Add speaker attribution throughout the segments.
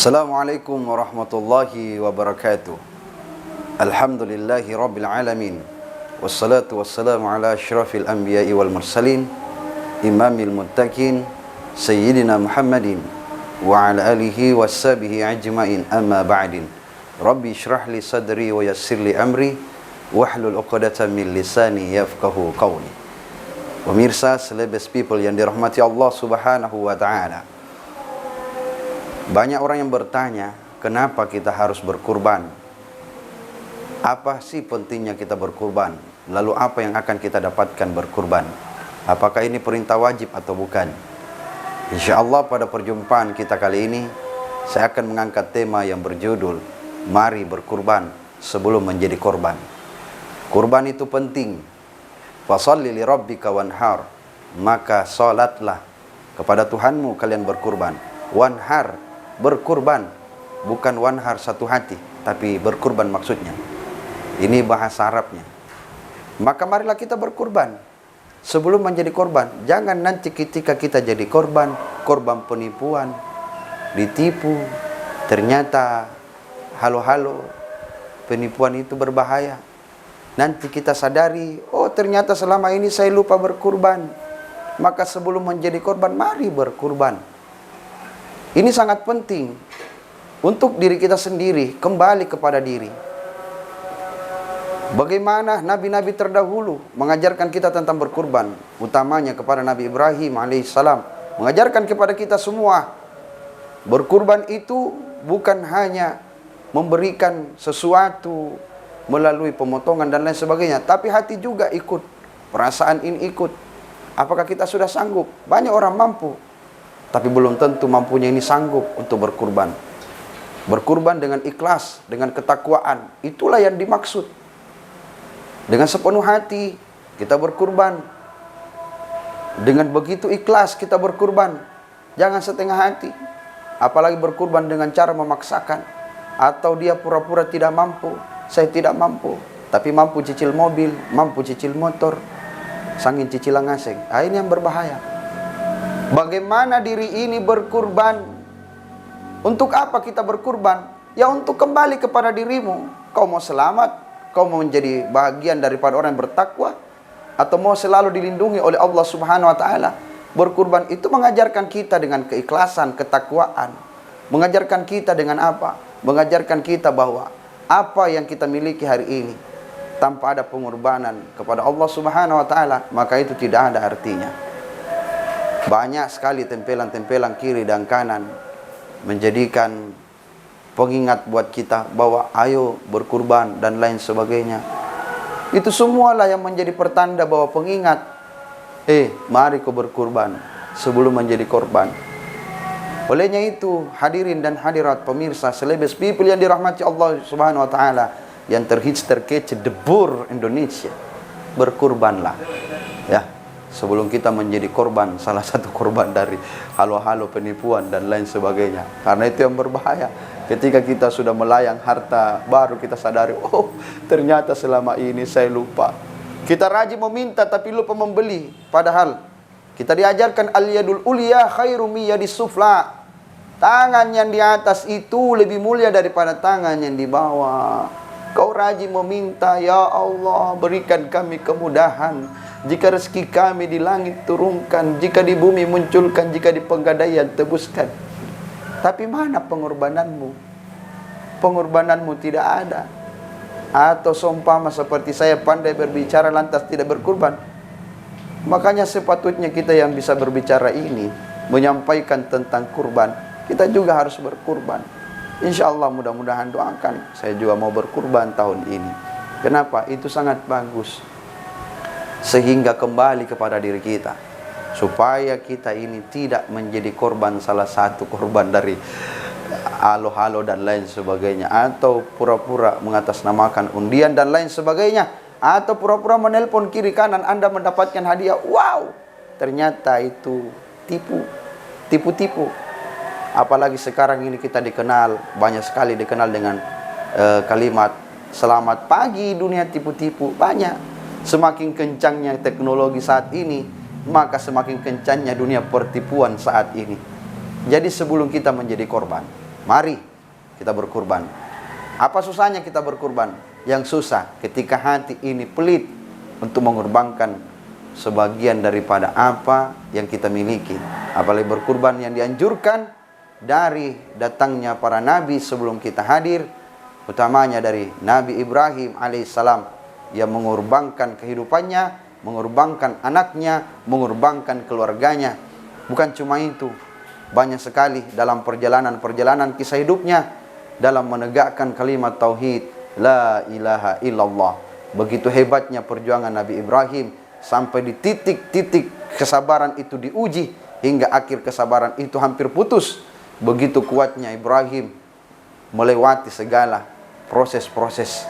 Speaker 1: Assalamualaikum warahmatullahi wabarakatuh. Alhamdulillahi rabbil alamin. Wassalatu wassalamu ala asyrafil anbiya'i wal mursalin, imamil muttaqin, sayyidina Muhammadin wa ala alihi wassabihi ajma'in, amma ba'din. Rabbi syrah li sadri wa yassir li amri wahlul uqdatan min lisani yafqahu qawli. Pemirsa, celebes people yang dirahmati Allah Subhanahu wa ta'ala, banyak orang yang bertanya, kenapa kita harus berkurban? Apa sih pentingnya kita berkurban? Lalu apa yang akan kita dapatkan berkurban? Apakah ini perintah wajib atau bukan? Insya Allah pada perjumpaan kita kali ini, saya akan mengangkat tema yang berjudul Mari berkurban sebelum menjadi korban. Kurban itu penting. Fasholli li rabbika wanhar. Maka salatlah kepada Tuhanmu kalian berkurban. Wanhar, berkurban, bukan wanhar satu hati, tapi berkurban maksudnya. Ini bahasa Arabnya. Maka marilah kita berkurban sebelum menjadi korban. Jangan nanti ketika kita jadi korban penipuan, ditipu, ternyata halo-halo, penipuan itu berbahaya. Nanti kita sadari, oh ternyata selama ini saya lupa berkurban. Maka sebelum menjadi korban, mari berkurban. Ini sangat penting untuk diri kita sendiri, kembali kepada diri. Bagaimana nabi-nabi terdahulu mengajarkan kita tentang berkurban, utamanya kepada Nabi Ibrahim alaihissalam, mengajarkan kepada kita semua, berkurban itu bukan hanya memberikan sesuatu melalui pemotongan dan lain sebagainya, tapi hati juga ikut, perasaan ini ikut. Apakah kita sudah sanggup? Banyak orang mampu, tapi belum tentu mampunya ini sanggup untuk berkurban. Berkurban dengan ikhlas, dengan ketakwaan, itulah yang dimaksud. Dengan sepenuh hati kita berkurban. Dengan begitu ikhlas kita berkurban. Jangan setengah hati. Apalagi berkurban dengan cara memaksakan. Atau dia pura-pura tidak mampu. Saya tidak mampu, tapi mampu cicil mobil, mampu cicil motor, sangin cicilan ngaseng. Ini yang berbahaya. Bagaimana diri ini berkurban? Untuk apa kita berkurban? Ya untuk kembali kepada dirimu. Kau mau selamat? Kau mau menjadi bagian daripada orang yang bertakwa? Atau mau selalu dilindungi oleh Allah Subhanahu wa ta'ala? Berkurban itu mengajarkan kita dengan keikhlasan, ketakwaan. Mengajarkan kita dengan apa? Mengajarkan kita bahwa apa yang kita miliki hari ini tanpa ada pengorbanan kepada Allah Subhanahu wa ta'ala, maka itu tidak ada artinya. Banyak sekali tempelan-tempelan kiri dan kanan menjadikan pengingat buat kita bahwa ayo berkurban dan lain sebagainya. Itu semualah yang menjadi pertanda bahwa pengingat, mari kau berkurban sebelum menjadi korban. Olehnya itu, hadirin dan hadirat pemirsa celebes people yang dirahmati Allah Subhanahu wa ta'ala, yang terhits terkece debur Indonesia, berkurbanlah ya sebelum kita menjadi korban, salah satu korban dari halo-halo penipuan dan lain sebagainya. Karena itu yang berbahaya. Ketika kita sudah melayang harta, baru kita sadari, oh ternyata selama ini saya lupa. Kita rajin meminta tapi lupa membeli. Padahal kita diajarkan al-yadul ulia khairu miyadis sufla. Tangan yang di atas itu lebih mulia daripada tangan yang di bawah. Kau rajin meminta, ya Allah berikan kami kemudahan. Jika rezeki kami di langit turunkan, jika di bumi munculkan, jika di penggadaian tebuskan. Tapi mana pengorbananmu? Pengorbananmu tidak ada. Atau seumpama seperti saya pandai berbicara lantas tidak berkurban. Makanya sepatutnya kita yang bisa berbicara ini, menyampaikan tentang kurban, kita juga harus berkurban. Insya Allah mudah-mudahan doakan. Saya juga mau berkurban tahun ini. Kenapa? Itu sangat bagus. Sehingga kembali kepada diri kita. Supaya kita ini tidak menjadi korban, salah satu korban dari halo-halo dan lain sebagainya. Atau pura-pura mengatasnamakan undian dan lain sebagainya. Atau pura-pura menelpon kiri kanan, Anda mendapatkan hadiah. Wow, ternyata itu tipu-tipu. Apalagi sekarang ini kita dikenal, banyak sekali dikenal dengan kalimat selamat pagi dunia tipu-tipu. Banyak. Semakin kencangnya teknologi saat ini, maka semakin kencangnya dunia pertipuan saat ini. Jadi sebelum kita menjadi korban, Mari kita berkurban. Apa susahnya kita berkurban? Yang susah ketika hati ini pelit untuk mengorbankan sebagian daripada apa yang kita miliki. Apalagi berkurban yang dianjurkan dari datangnya para nabi sebelum kita hadir, utamanya dari Nabi Ibrahim alaihissalam yang mengorbankan kehidupannya, mengorbankan anaknya, mengorbankan keluarganya. Bukan cuma itu, banyak sekali dalam perjalanan-perjalanan kisah hidupnya dalam menegakkan kalimat tauhid la ilaha illallah. Begitu hebatnya perjuangan Nabi Ibrahim sampai di titik-titik kesabaran itu diuji hingga akhir kesabaran itu hampir putus. Begitu kuatnya Ibrahim melewati segala proses-proses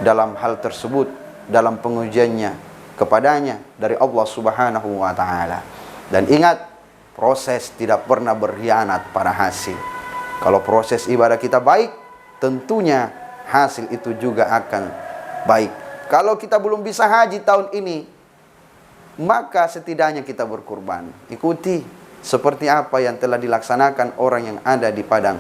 Speaker 1: dalam hal tersebut, dalam pengujiannya kepadanya dari Allah Subhanahu wa taala. Dan ingat, proses tidak pernah berkhianat pada hasil. Kalau proses ibadah kita baik, tentunya hasil itu juga akan baik. Kalau kita belum bisa haji tahun ini, maka setidaknya kita berkurban. Ikuti seperti apa yang telah dilaksanakan orang yang ada di padang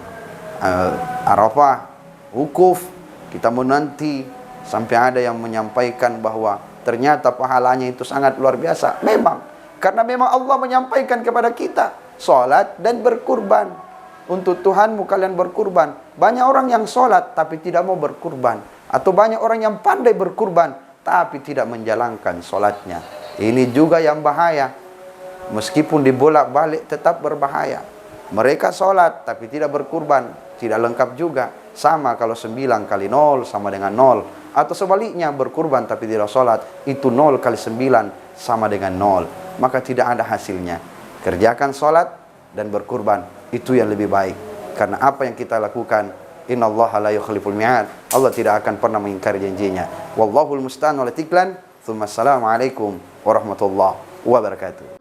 Speaker 1: Arafah, wukuf. Kita menanti sampai ada yang menyampaikan bahwa ternyata pahalanya itu sangat luar biasa. Memang, karena memang Allah menyampaikan kepada kita, sholat dan berkurban. Untuk Tuhanmu kalian berkurban. Banyak orang yang sholat tapi tidak mau berkurban. Atau banyak orang yang pandai berkurban tapi tidak menjalankan sholatnya. Ini juga yang bahaya. Meskipun dibolak-balik tetap berbahaya. Mereka sholat tapi tidak berkurban, tidak lengkap juga. Sama kalau 9 kali 0 sama dengan 0. Atau sebaliknya, berkurban tapi tidak sholat, itu 0 kali 9 sama dengan 0. Maka tidak ada hasilnya. Kerjakan sholat dan berkurban, itu yang lebih baik. Karena apa yang kita lakukan, innallaha la yukhliful mi'ad, Allah tidak akan pernah mengingkari janjinya. Wallahul musta'an wal tiklan. Tsumma assalamualaikum warahmatullahi wabarakatuh.